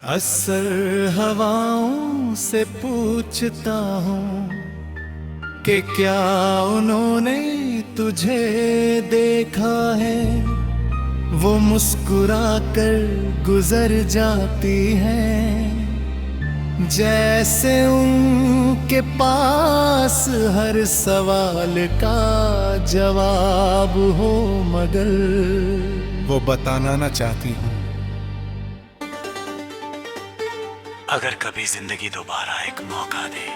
असर हवाओं से पूछता हूँ कि क्या उन्होंने तुझे देखा है। वो मुस्कुरा कर गुजर जाती हैं, जैसे उनके पास हर सवाल का जवाब हो, मगर वो बताना ना चाहती हूँ। अगर कभी जिंदगी दोबारा एक मौका दे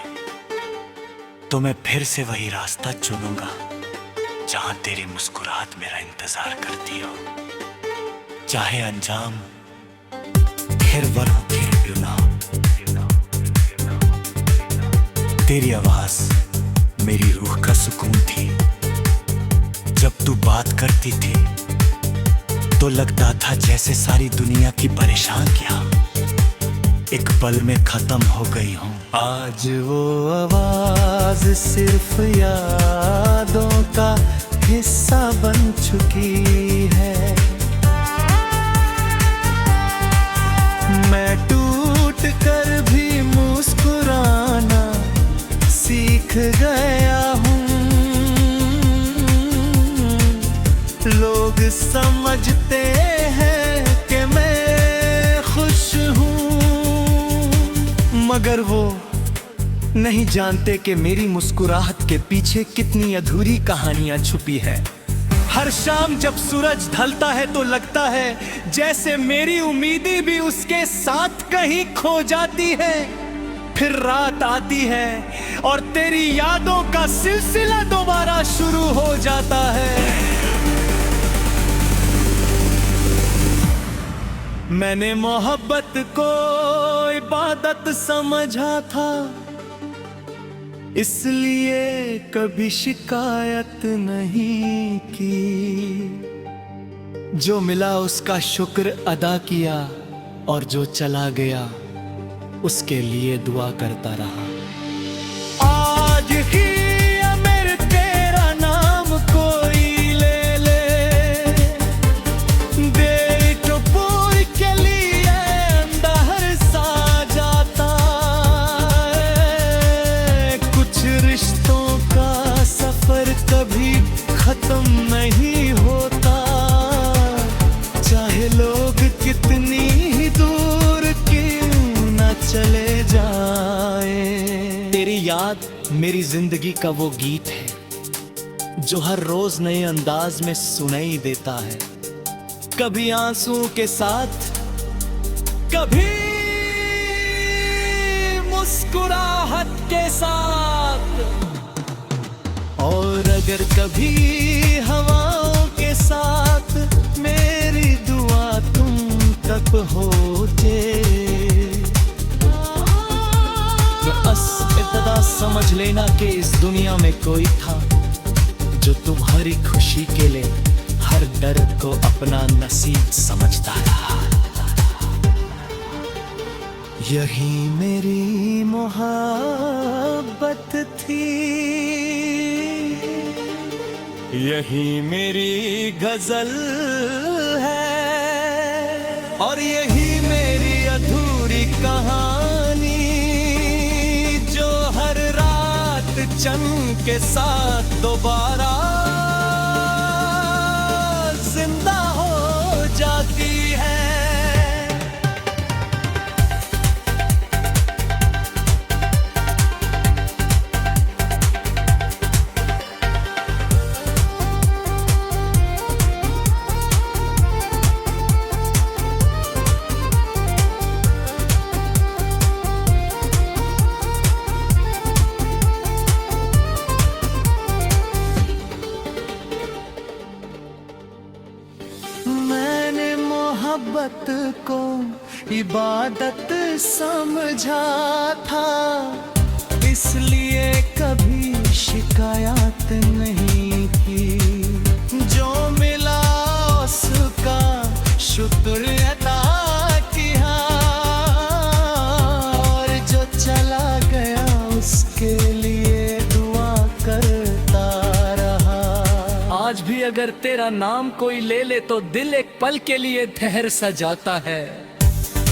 तो मैं फिर से वही रास्ता चुनूंगा जहां तेरी मुस्कुराहट मेरा इंतजार करती हो। चाहे अंजाम फिर वर हो फिर क्यों ना हो। तेरी आवाज मेरी रूह का सुकून थी। जब तू बात करती थी तो लगता था जैसे सारी दुनिया की परेशानियां एक पल में खत्म हो गई हूँ। आज वो आवाज सिर्फ यादों का हिस्सा बन चुकी है। मैं टूट कर भी मुस्कुराना सीख गया हूँ। लोग समझते हैं कि मैं खुश हूँ, मगर वो नहीं जानते कि मेरी मुस्कुराहट के पीछे कितनी अधूरी कहानियां छुपी है। हर शाम जब सूरज ढलता है तो लगता है जैसे मेरी उम्मीदें भी उसके साथ कहीं खो जाती है। फिर रात आती है और तेरी यादों का सिलसिला दोबारा शुरू हो जाता है। मैंने मोहब्बत को इबादत समझा था, इसलिए कभी शिकायत नहीं की। जो मिला उसका शुक्र अदा किया और जो चला गया उसके लिए दुआ करता रहा। आज ही अगर तेरा नाम कोई ले ले, देरी तो पूरी के लिए अंदर सा जाता है। कुछ रिश्तों का सफर कभी खत्म नहीं होता, चाहे लोग कितनी ही दूर क्यों न चले जाए। तेरी याद मेरी जिंदगी का वो गीत है जो हर रोज नए अंदाज में सुनाई देता है। कभी आंसू के साथ, कभी मुस्कुराहट के साथ, और अगर कभी हवाओं के साथ मेरी दुआ तुम तक पहुंचे तो इब्तदा समझ लेना कि इस दुनिया में कोई था जो तुम्हारी खुशी के लिए हर दर्द को अपना नसीब समझता रहा। यही मेरी मोहब्बत थी, यही मेरी गजल है, और यही मेरी अधूरी कहानी जो हर रात चंद के साथ दोबारा जिंदा हो जाती है। मोहब्बत को इबादत समझा था, इसलिए कभी शिकायत नहीं की। जो मिला उसका शुक्र अदा किया, और जो चला गया उसके लिए दुआ करता रहा। आज भी अगर तेरा नाम कोई ले ले तो दिल एक पल के लिए ठहर सा जाता है।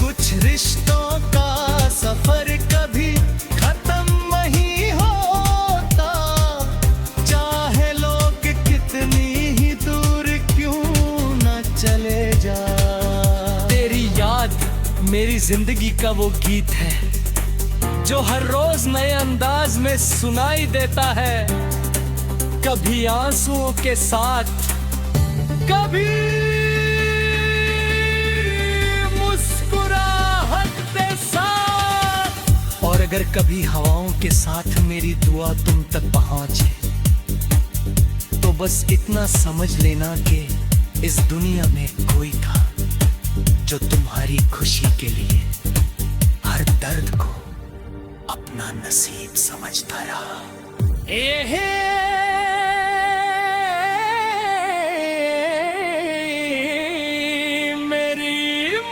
कुछ कुछ रिश्तों का सफर कभी खत्म नहीं होता, चाहे लोग कितनी ही दूर क्यों न चले जा। तेरी याद मेरी जिंदगी का वो गीत है जो हर रोज नए अंदाज में सुनाई देता है, कभी आंसुओं के साथ, कभी मुस्कुराहट के साथ। और अगर कभी हवाओं के साथ मेरी दुआ तुम तक पहुंचे तो बस इतना समझ लेना कि इस दुनिया में कोई था जो तुम्हारी खुशी के लिए हर दर्द को अपना नसीब समझता रहा। मेरी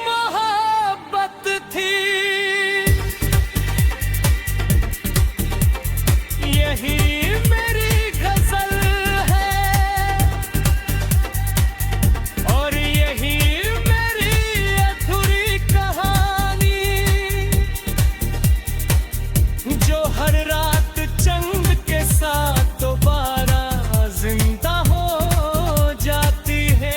मोहब्बत थी, यही मेरी गजल है और यही मेरी अधूरी कहानी, जो हर रात चंद के साथ दोबारा जिंदा हो जाती है।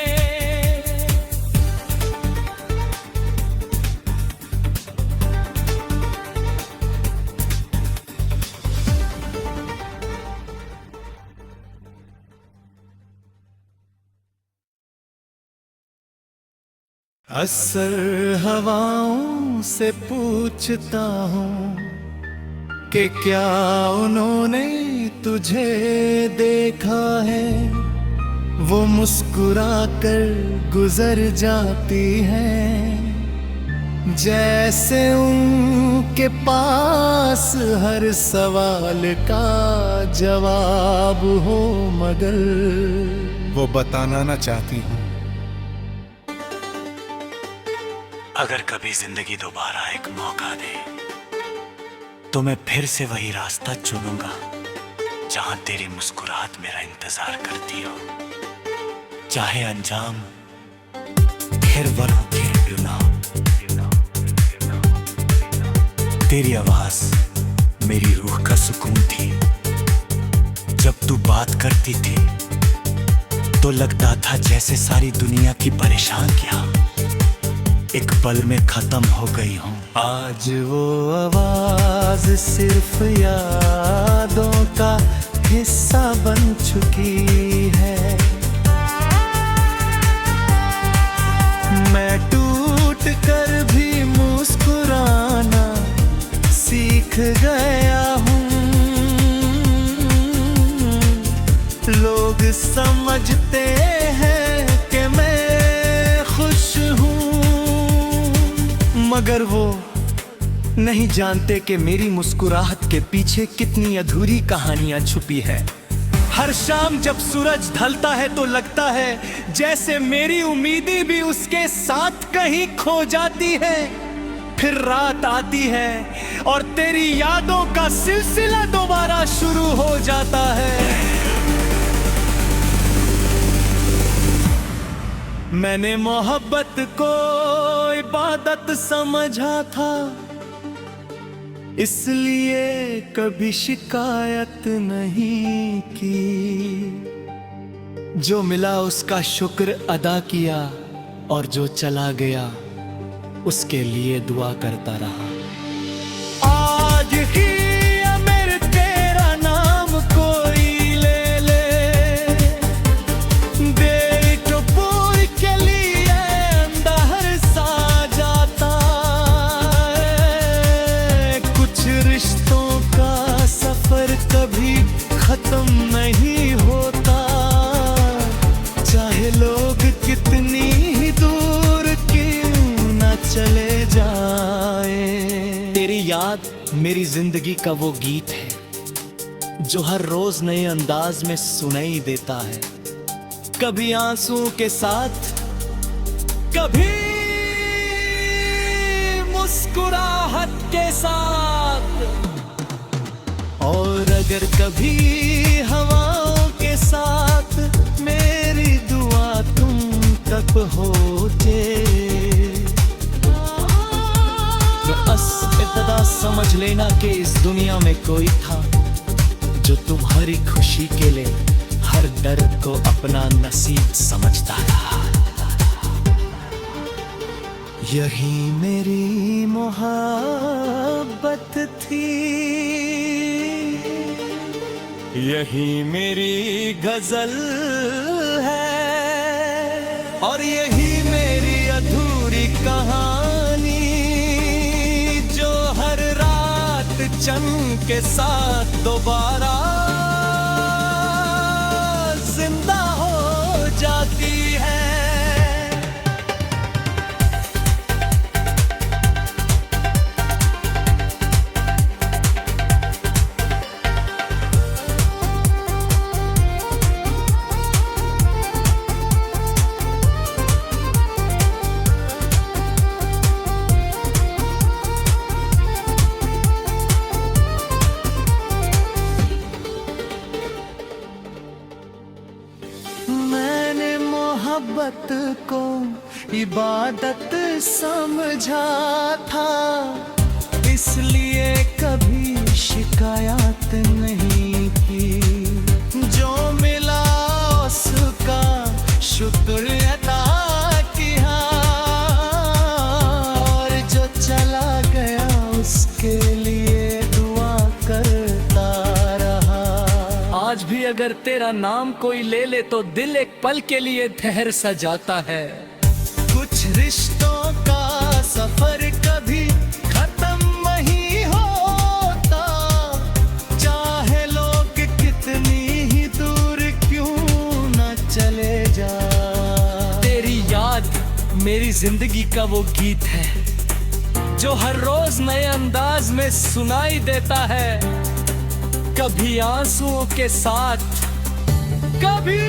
अक्सर हवाओं से पूछता हूँ कि क्या उन्होंने तुझे देखा है, वो मुस्कुरा कर गुजर जाती हैं, जैसे उनके पास हर सवाल का जवाब हो, मगर वो बताना ना चाहती हूँ। अगर कभी जिंदगी दोबारा एक मौका दे तो मैं फिर से वही रास्ता चुनूंगा जहां तेरी मुस्कुराहट मेरा इंतजार करती हो, चाहे अंजाम फिर वर हो फिर क्यों ना। तेरी आवाज मेरी रूह का सुकून थी, जब तू बात करती थी तो लगता था जैसे सारी दुनिया की परेशानियां एक पल में खत्म हो गई हूँ। आज वो आवाज सिर्फ यादों का हिस्सा बन चुकी है, मैं टूट कर भी मुस्कुराना सीख गया हूँ। लोग समझते हैं कि मैं खुश हूँ, मगर वो नहीं जानते कि मेरी मुस्कुराहट के पीछे कितनी अधूरी कहानियां छुपी है। हर शाम जब सूरज ढलता है तो लगता है जैसे मेरी उम्मीदें भी उसके साथ कहीं खो जाती है। फिर रात आती है और तेरी यादों का सिलसिला दोबारा शुरू हो जाता है। मैंने मोहब्बत को इबादत समझा था, इसलिए कभी शिकायत नहीं की। जो मिला उसका शुक्र अदा किया और जो चला गया उसके लिए दुआ करता रहा। आज ही अगर तेरा नाम कोई ले ले, देख पूर के लिए अंदर सा जाता है। कुछ रिश्तों का सफर कभी खत्म नहीं होता, चाहे लोग कितनी ही दूर क्यों न चले जाए। तेरी याद मेरी जिंदगी का वो गीत है जो हर रोज नए अंदाज में सुनाई देता है, कभी आंसुओं के साथ, कभी मुस्कुराहट के साथ। और अगर कभी हवाओं के साथ मेरी दुआ तुम तक पहुंचे बस इतना समझ लेना कि इस दुनिया में कोई था जो तुम्हारी खुशी के लिए हर दर्द को अपना नसीब समझता रहा। यही मेरी मोहब्बत थी, यही मेरी गजल है, और यही मेरी अधूरी कहानी जो हर रात चंद के साथ दोबारा जिंदा हो जाती है। मोहब्बत को इबादत समझा था, इसलिए कभी शिकायत नहीं की। जो मिला उसका शुक्र अदा किया, और जो चला गया उसके लिए दुआ करता रहा। आज भी अगर तेरा नाम कोई ले ले तो दिल एक पल के लिए ठहर सा जाता है। कुछ रिश्तों का सफर कभी खत्म नहीं होता, चाहे लोग कितनी ही दूर क्यों न चले जा। तेरी याद मेरी जिंदगी का वो गीत है जो हर रोज नए अंदाज में सुनाई देता है, कभी आंसुओं के साथ, कभी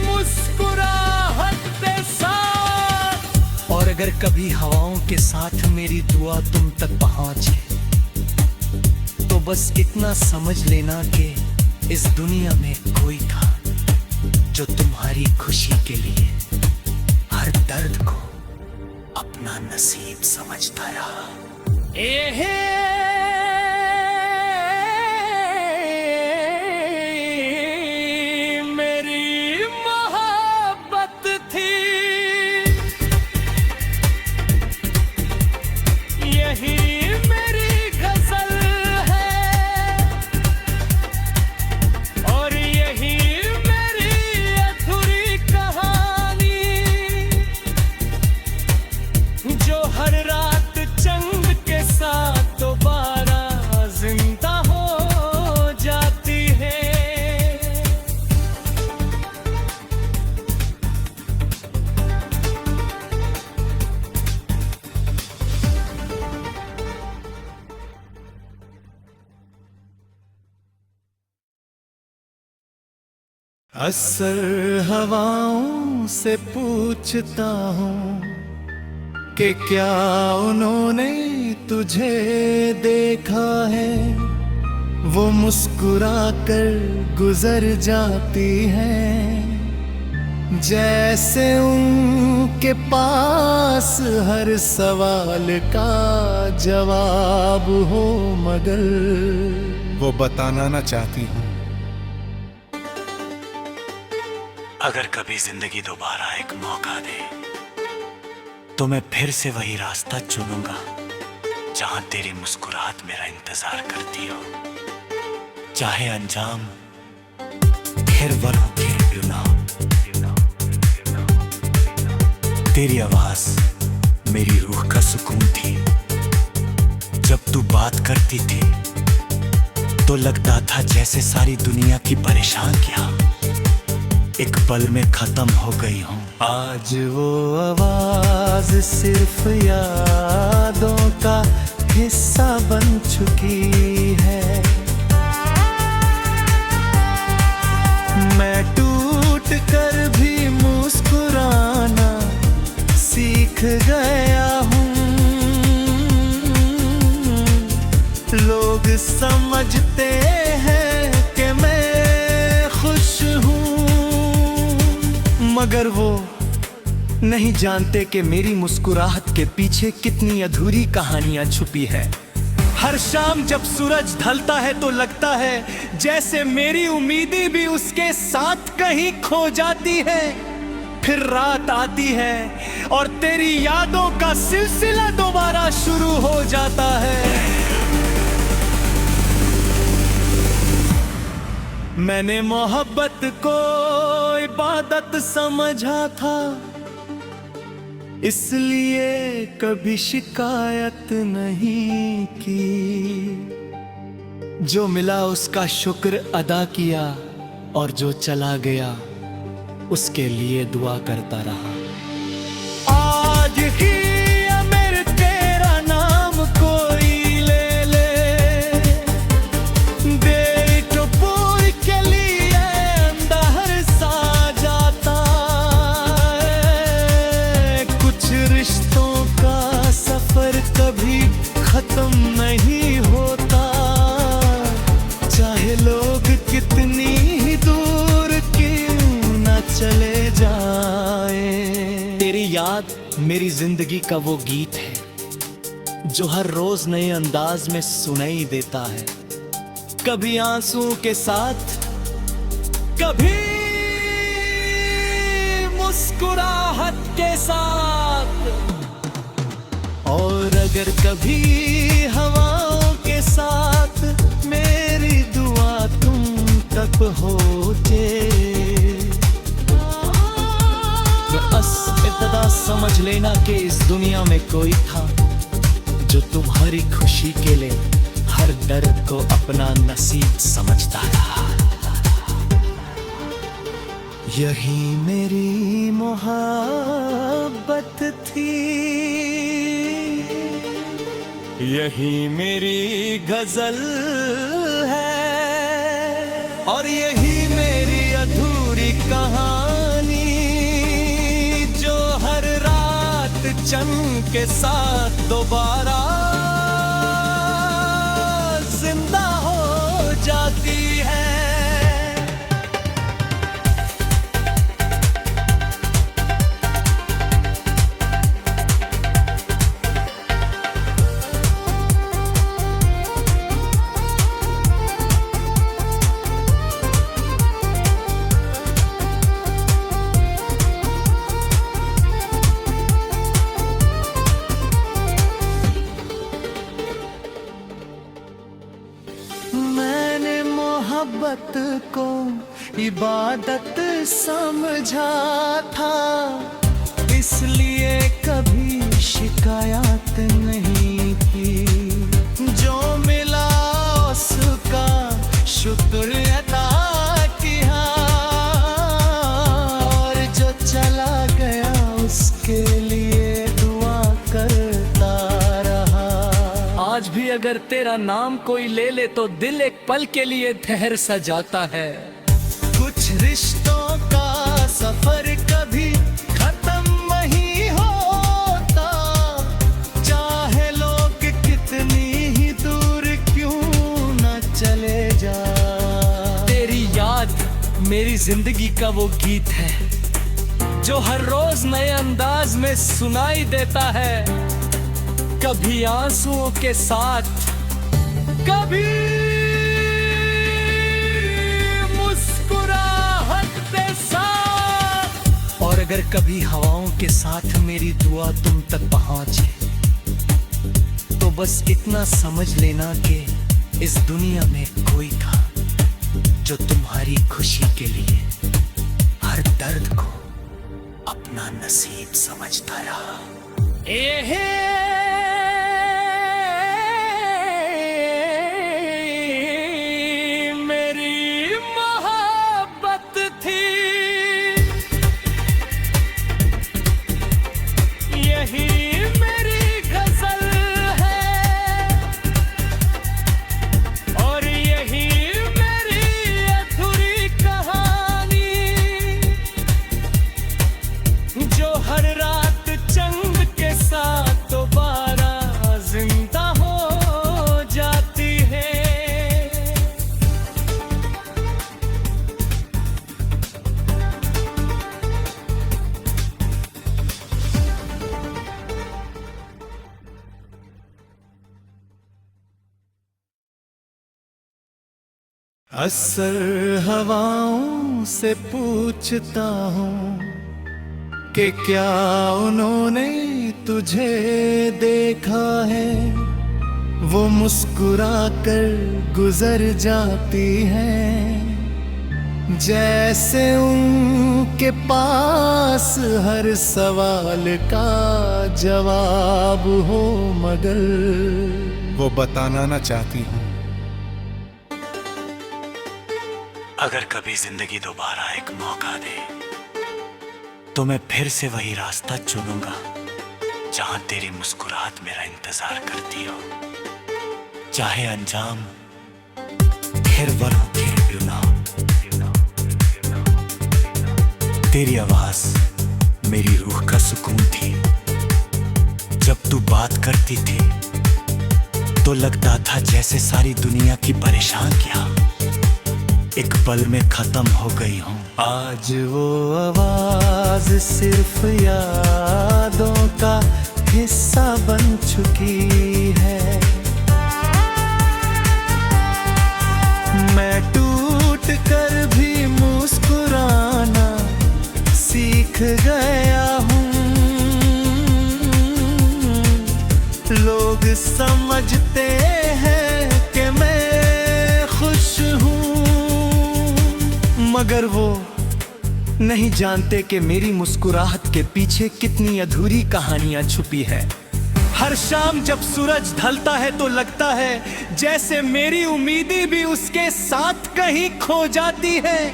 मुस्कुराहट के साथ। और अगर कभी हवाओं के साथ मेरी दुआ तुम तक पहुंचे तो बस इतना समझ लेना कि इस दुनिया में कोई था जो तुम्हारी खुशी के लिए हर दर्द को अपना नसीब समझता रहा। अक्सर हवाओं से पूछता हूँ कि क्या उन्होंने तुझे देखा है। वो मुस्कुरा कर गुजर जाती हैं, जैसे उनके पास हर सवाल का जवाब हो, मगर वो बताना ना चाहती हूँ। अगर कभी जिंदगी दोबारा एक मौका दे तो मैं फिर से वही रास्ता चुनूंगा जहां तेरी मुस्कुराहट मेरा इंतजार करती हो। चाहे अंजाम फिर वरह फिर क्यों ना हो, तेरी आवाज मेरी रूह का सुकून थी। जब तू बात करती थी तो लगता था जैसे सारी दुनिया की परेशानियां एक पल में खत्म हो गई हूँ। आज वो आवाज सिर्फ यादों का हिस्सा बन चुकी है। मैं टूट कर भी मुस्कुराना सीख गया हूँ। लोग समझते हैं कि मैं खुश हूँ, मगर वो नहीं जानते कि मेरी मुस्कुराहट के पीछे कितनी अधूरी कहानियां छुपी है। हर शाम जब सूरज ढलता है तो लगता है जैसे मेरी उम्मीदें भी उसके साथ कहीं खो जाती है। फिर रात आती है और तेरी यादों का सिलसिला दोबारा शुरू हो जाता है। मैंने मोहब्बत को इबादत समझा था, इसलिए कभी शिकायत नहीं की। जो मिला उसका शुक्र अदा किया और जो चला गया उसके लिए दुआ करता रहा। आज ही अगर तेरा नाम कोई ले ले, देख पूर के लिए अंदर सा जाता है। कुछ रिश्तों का सफर कभी खत्म नहीं होता, चाहे लोग कितनी ही दूर क्यों न चले जाए। तेरी याद मेरी जिंदगी का वो गीत है जो हर रोज नए अंदाज में सुनाई देता है। कभी आंसुओं के साथ, कभी मुस्कुराहट के साथ, और अगर कभी हवाओं के साथ मेरी दुआ तुम तक पहुंचे, बस इतना समझ लेना कि इस दुनिया में कोई था जो तुम्हारी खुशी के लिए हर दर्द को अपना नसीब समझता रहा। यही मेरी मोहब्बत थी, यही मेरी गजल है, और यही मेरी अधूरी कहानी जो हर रात चंद के साथ दोबारा जिंदा हो जाती है। मोहब्बत को इबादत समझा था, इसलिए कभी शिकायत नहीं की। जो मिला उसका शुक्र अदा किया, और जो चला गया उसके लिए दुआ करता रहा। आज भी अगर तेरा नाम कोई ले ले तो दिल एक पल के लिए ठहर सा जाता है। कुछ रिश्तों का सफर कभी खत्म नहीं होता, चाहे लोग कितनी ही दूर क्यों न चले जा। तेरी याद मेरी जिंदगी का वो गीत है जो हर रोज नए अंदाज में सुनाई देता है। कभी आंसुओं के साथ, कभी मुस्कुराहट के साथ, और अगर कभी हवाओं के साथ मेरी दुआ तुम तक पहुंचे, तो बस इतना समझ लेना कि इस दुनिया में कोई था जो तुम्हारी खुशी के लिए हर दर्द को अपना नसीब समझता रहा। जो हर रात चंद के साथ असर हवाओं से पूछता हूँ कि क्या उन्होंने तुझे देखा है। वो मुस्कुरा कर गुजर जाती हैं, जैसे उनके पास हर सवाल का जवाब हो, मगर वो बताना ना चाहती हूँ। अगर कभी जिंदगी दोबारा एक मौका दे तो मैं फिर से वही रास्ता चुनूंगा जहां तेरी मुस्कुराहट मेरा इंतजार करती हो। चाहे अंजाम फिर वरना फिर क्यों ना। तेरी आवाज मेरी रूह का सुकून थी। जब तू बात करती थी तो लगता था जैसे सारी दुनिया की परेशानियां एक पल में खत्म हो गई हूँ। आज वो आवाज सिर्फ यादों का हिस्सा बन चुकी है। मैं टूट कर भी मुस्कुराना सीख गया हूँ। लोग समझते हैं कि मैं खुश हूँ, मगर वो नहीं जानते कि मेरी मुस्कुराहट के पीछे कितनी अधूरी कहानियां छुपी है। हर शाम जब सूरज ढलता है तो लगता है जैसे मेरी उम्मीदें भी उसके साथ कहीं खो जाती है।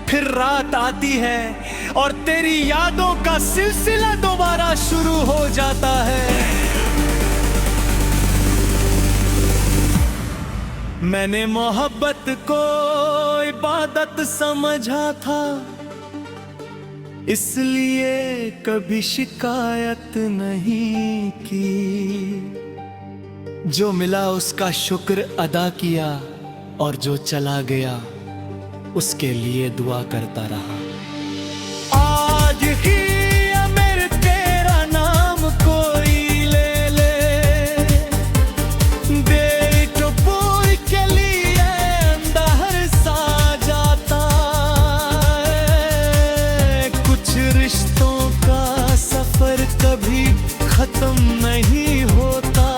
फिर रात आती है और तेरी यादों का सिलसिला दोबारा शुरू हो जाता है। मैंने मोहब्बत को इबादत समझा था, इसलिए कभी शिकायत नहीं की। जो मिला उसका शुक्र अदा किया और जो चला गया उसके लिए दुआ करता रहा। आज ही अगर तेरा नाम कोई ले ले, देर कबूल के लिए अंदर सा जाता है। कुछ रिश्तों का सफर कभी खत्म नहीं होता,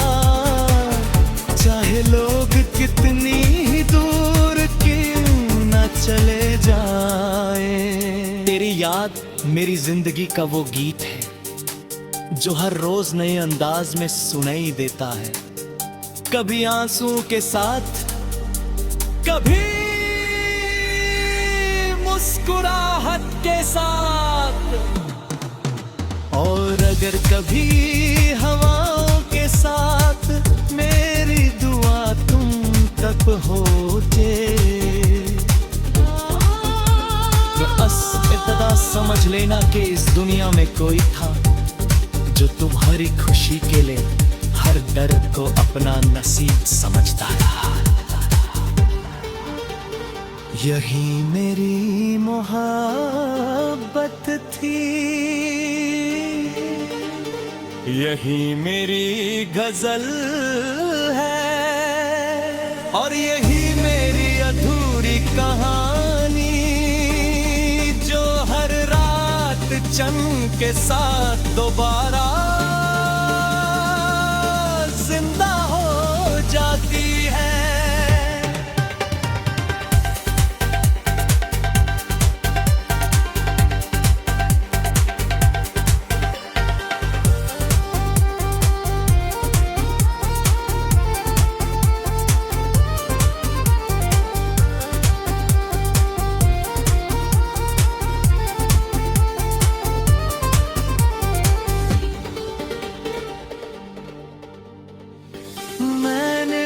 चाहे लोग कितनी ही दूर क्यों न चले जाए। तेरी याद मेरी जिंदगी का वो गीत है जो हर रोज नए अंदाज में सुनाई देता है। कभी आंसू के साथ, कभी मुस्कुराहट के साथ, और अगर कभी हवाओं के साथ मेरी दुआ तुम तक होते तो इब्तदा समझ लेना कि इस दुनिया में कोई था जो तुम्हारी खुशी के लिए हर दर्द को अपना नसीब समझता रहा। यही मेरी मोहब्बत थी, यही मेरी गजल है, और यही मेरी अधूरी कहानी जो हर रात चंद के साथ दोबारा जिंदा हो जाती है।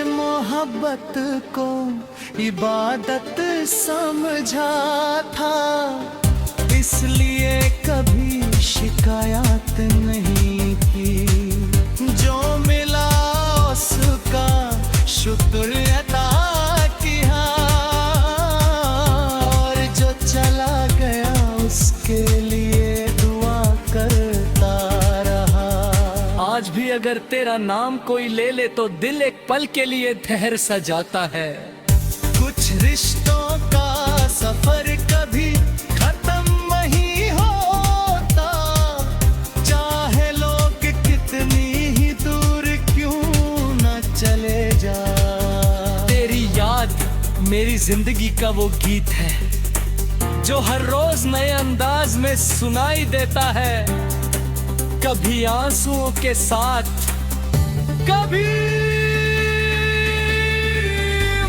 मोहब्बत को इबादत समझा था, इसलिए कभी शिकायत नहीं की। जो मिला उसका शुक्र अदा किया, और जो चला गया उसके लिए दुआ करता रहा। आज भी अगर तेरा नाम कोई ले ले तो दिल एक पल के लिए ठहर सा जाता है। कुछ रिश्तों का सफर कभी खत्म नहीं होता, चाहे लोग कितनी ही दूर क्यों न चले जा। तेरी याद मेरी जिंदगी का वो गीत है जो हर रोज नए अंदाज में सुनाई देता है, कभी आंसुओं के साथ, कभी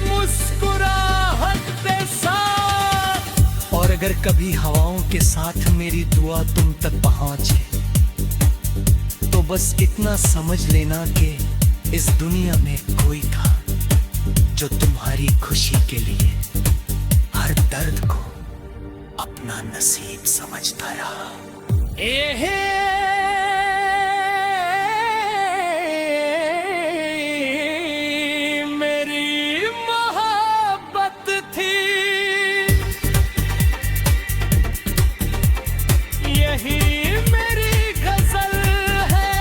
मुस्कुराहट के साथ। और अगर कभी हवाओं के साथ मेरी दुआ तुम तक पहुंचे तो बस इतना समझ लेना कि इस दुनिया में कोई था जो तुम्हारी खुशी के लिए हर दर्द को अपना नसीब समझता रहा। मेरी मोहब्बत थी, यही मेरी गजल है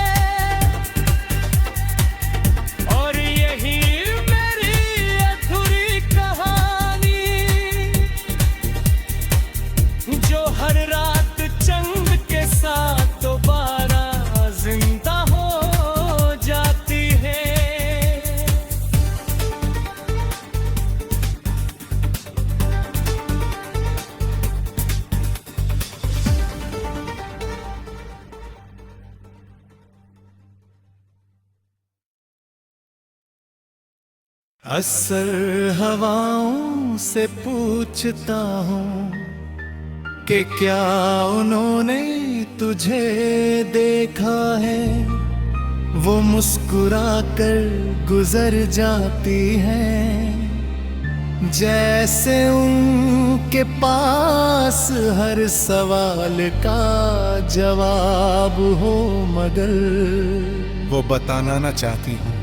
और यही मेरी अधूरी कहानी, जो हर रात चंद के साथ दोबारा जिंदा हो जाती है। अक्सर हवाओं से पूछता हूँ कि क्या उन्होंने तुझे देखा है, वो मुस्कुरा कर गुजर जाती हैं, जैसे उनके पास हर सवाल का जवाब हो, मगर वो बताना ना चाहती हूँ।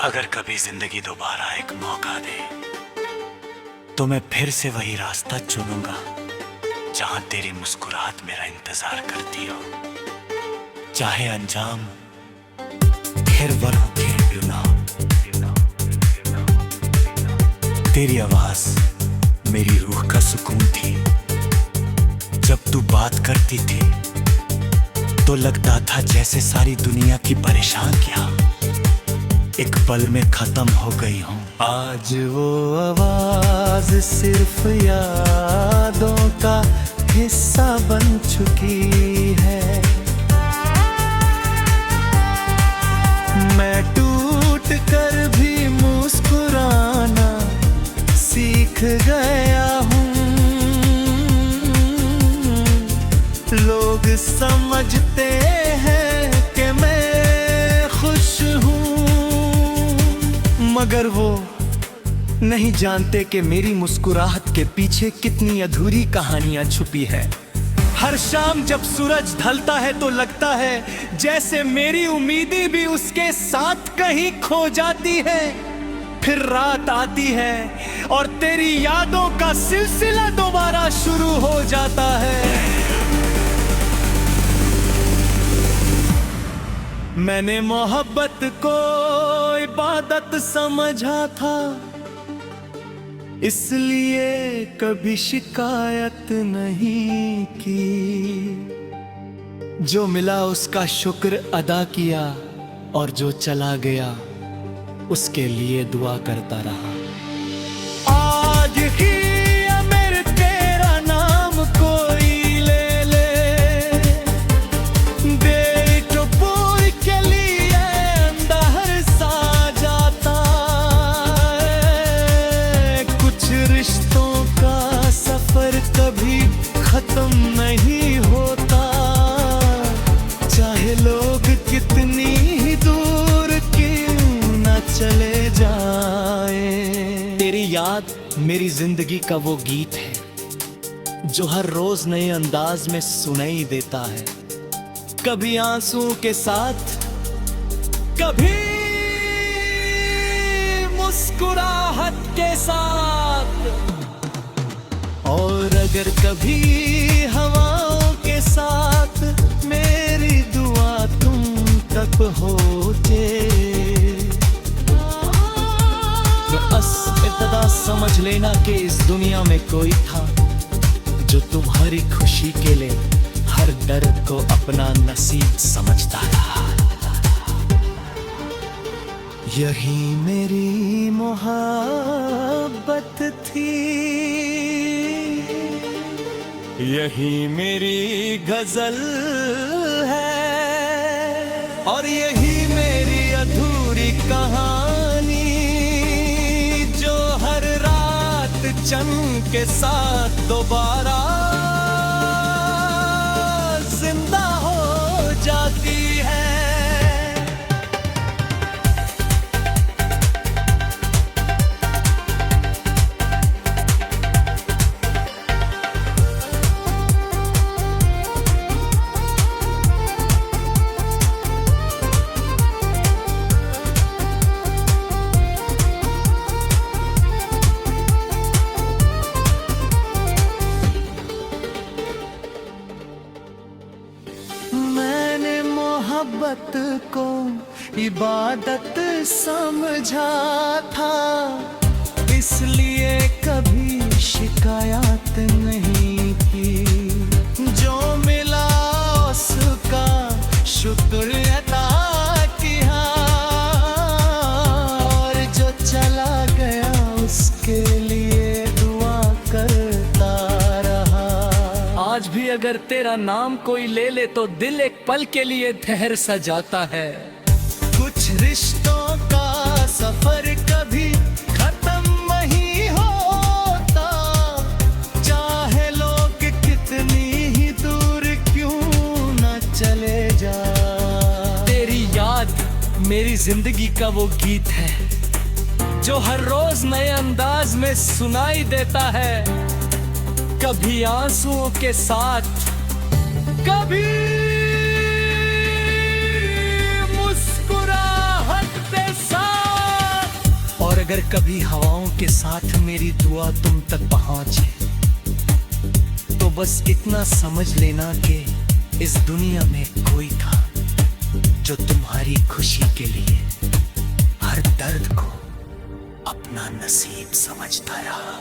अगर कभी जिंदगी दोबारा एक मौका दे तो मैं फिर से वही रास्ता चुनूंगा जहां तेरी मुस्कुराहट मेरा इंतजार करती हो, चाहे अंजाम फिर वल खेल ना। तेरी आवाज मेरी रूह का सुकून थी, जब तू बात करती थी तो लगता था जैसे सारी दुनिया की परेशानियां एक पल में खत्म हो गई हूँ। आज वो आवाज सिर्फ यादों का हिस्सा बन चुकी है, मैं टूट कर भी मुस्कुराना सीख गया हूँ। लोग समझते हैं कि मैं खुश हूँ, मगर वो नहीं जानते कि मेरी मुस्कुराहट के पीछे कितनी अधूरी कहानियां छुपी है। हर शाम जब सूरज ढलता है तो लगता है जैसे मेरी उम्मीदें भी उसके साथ कहीं खो जाती है। फिर रात आती है और तेरी यादों का सिलसिला दोबारा शुरू हो जाता है। मैंने मोहब्बत को इबादत समझा था, इसलिए कभी शिकायत नहीं की। जो मिला उसका शुक्र अदा किया और जो चला गया उसके लिए दुआ करता रहा। आज ही अगर तेरा नाम कोई ले ले, दे कपूर के लिए अंदर सा जाता है। कुछ रिश्तों का सफर कभी खत्म नहीं होता, चाहे लोग कितनी ही दूर क्यों न चले जाए। तेरी याद मेरी जिंदगी का वो गीत है जो हर रोज नए अंदाज में सुनाई देता है, कभी आंसुओं के साथ, कभी मुस्कुराहट के साथ। और अगर कभी हवाओं के साथ मेरी दुआ तुम तक पहुंचे समझ लेना कि इस दुनिया में कोई था जो तुम्हारी खुशी के लिए हर दर्द को अपना नसीब समझता रहा। यही मेरी मोहब्बत थी, यही मेरी गजल है, और यही मेरी अधूरी कहानी जो हर रात चंद के साथ दोबारा जिंदा हो जाती है। मोहब्बत को इबादत समझा था, इसलिए कभी शिकायत नहीं की। जो मिला उसका शुक्र अदा किया, और जो चला गया उसके लिए दुआ करता रहा। आज भी अगर तेरा नाम कोई ले ले तो दिल एक पल के लिए ठहर सा जाता है। कुछ रिश्तों का सफर कभी खत्म नहीं होता, चाहे लोग कितनी ही दूर क्यों न चले जा। तेरी याद मेरी जिंदगी का वो गीत है जो हर रोज नए अंदाज में सुनाई देता है, कभी आंसुओं के साथ, कभी मुस्कुराहट के साथ। और अगर कभी हवाओं के साथ मेरी दुआ तुम तक पहुंचे तो बस इतना समझ लेना कि इस दुनिया में कोई था जो तुम्हारी खुशी के लिए हर दर्द को अपना नसीब समझता रहा।